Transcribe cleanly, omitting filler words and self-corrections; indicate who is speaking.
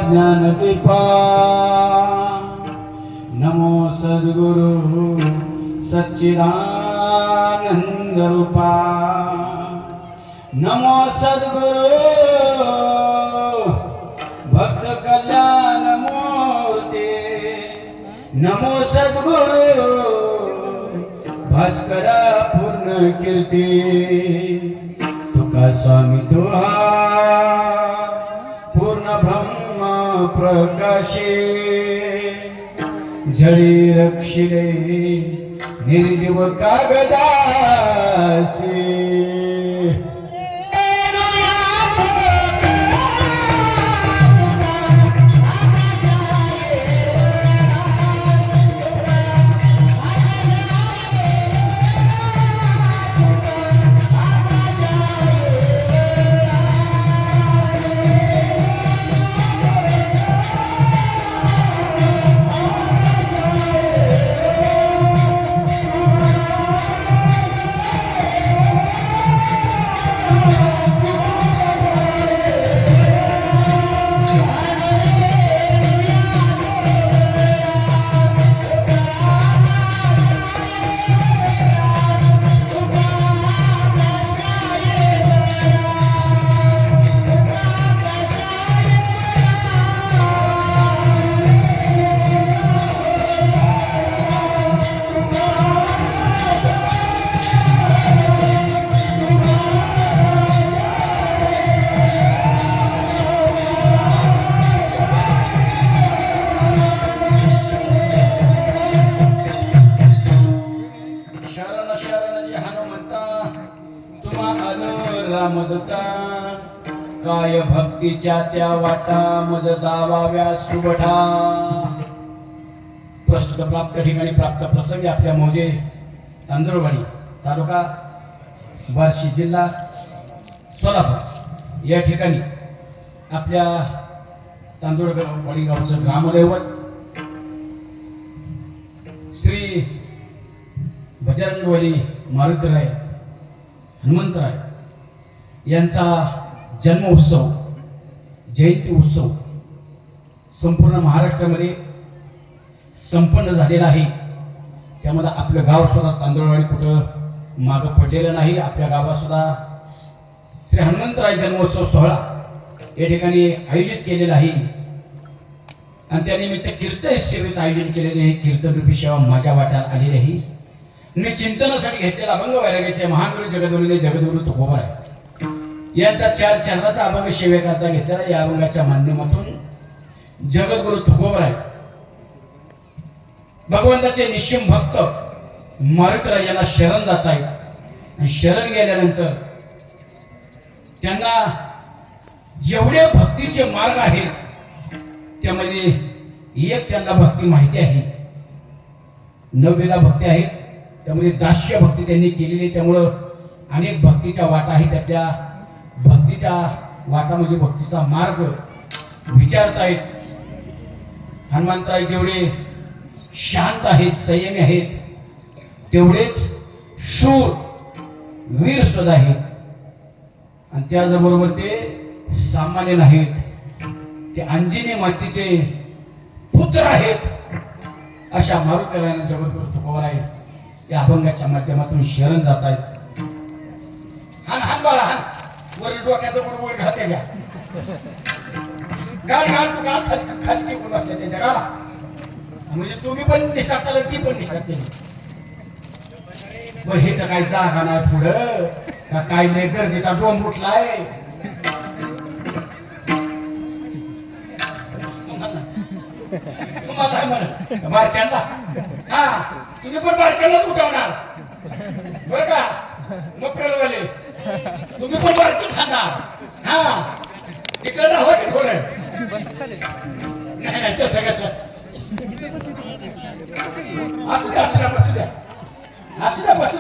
Speaker 1: ज्ञानदीपा नमो सद्गुरु सच्चिदानंद रूपा नमो सद्गुरु भक्त कल्याण मूर्ती नमो सद्गुरु भास्कर पूर्ण कीर्ती तुका स्वामी तुहा पूर्ण ब्रह्म प्रकाशे जळी रक्षिले निर्जीव कागदासी रामदत्ता काय भक्तीच्या त्या वाटा मज दावाव्या सुबठा प्रस्तुत प्राप्त ठिकाणी प्राप्त प्रसंगी आपल्या मौजे तांदूळवाडी तालुका बार्शी जिल्हा सोलापूर या ठिकाणी आपल्या तांदूळवाडी गावचं ग्रामदैवत श्री बजरंगबली मारुतीराय हनुमंतराय यांचा जन्म उत्सव जयंती उत्सव संपूर्ण महाराष्ट्रामध्ये संपन्न झालेला आहे. त्यामध्ये आपलं गाव सुद्धा तांदूळवाडी कुठं मागं पडलेलं नाही. आपल्या गावात सुद्धा श्री हनुमंतराय जन्मोत्सव सोहळा या ठिकाणी आयोजित केलेला आहे आणि त्यानिमित्त कीर्तन सेवेचं आयोजन केलेले आहे. कीर्तनरूपी सेवा माझ्या वाट्यात आलेली आहे. मी चिंतनासाठी घेतलेला अभंग वैराग्याचे महागुरु जगद्गुरू जगद्गुरू तुकोबा आहे यांचा चार चरणाचा अभंग सेवेकरता घेतलेला. या अभंगाच्या माध्यमातून जगद्गुरु तुकोबराय भगवंताचे निश्चिम भक्त मारुतीराय यांना शरण जात आहेत आणि शरण गेल्यानंतर त्यांना जेवढे भक्तीचे मार्ग आहेत त्यामध्ये एक त्यांना भक्ती माहिती आहे. नवविधा भक्ती आहेत त्यामध्ये दास्य भक्ती त्यांनी केलेली. त्यामुळं अनेक भक्तीच्या वाटा आहेत. त्यातल्या भक्तीच्या वाटा म्हणजे भक्तीचा मार्ग विचारतायत. हनुमंतराय जेवढे शांत आहेत संयमी आहेत तेवढेच शूर वीर सुद्धा आहेत आणि त्याचबरोबर ते सामान्य नाहीत. ते अंजनी मातेचे पुत्र आहेत. अशा मारुतीरायांना जगद्गुरू तुकोबराय या अभंगाच्या माध्यमातून शरण जात आहेत. हान हान बाळा हान वर डोक्याचं बुडबुड घाल त्याच्या गाल गाल तू गाल खाली कोण असते त्या जगाला म्हणजे तुम्ही पण निशात चालत ती पण निशात केली. बरं हे तर काय जागा नाही पुढं का काय नाही गर्दीचा डोम उठलाय. तुम्हाला म्हणा बारक्यांना हा तुम्ही पण बारक्यांनाच उठवणार बरं का मग वाले तुम्ही पण बारकून खाणार. हा इकडे राहा की थोडं नाही नाही तसं कसं असू द्या बसू द्या असू द्या बसू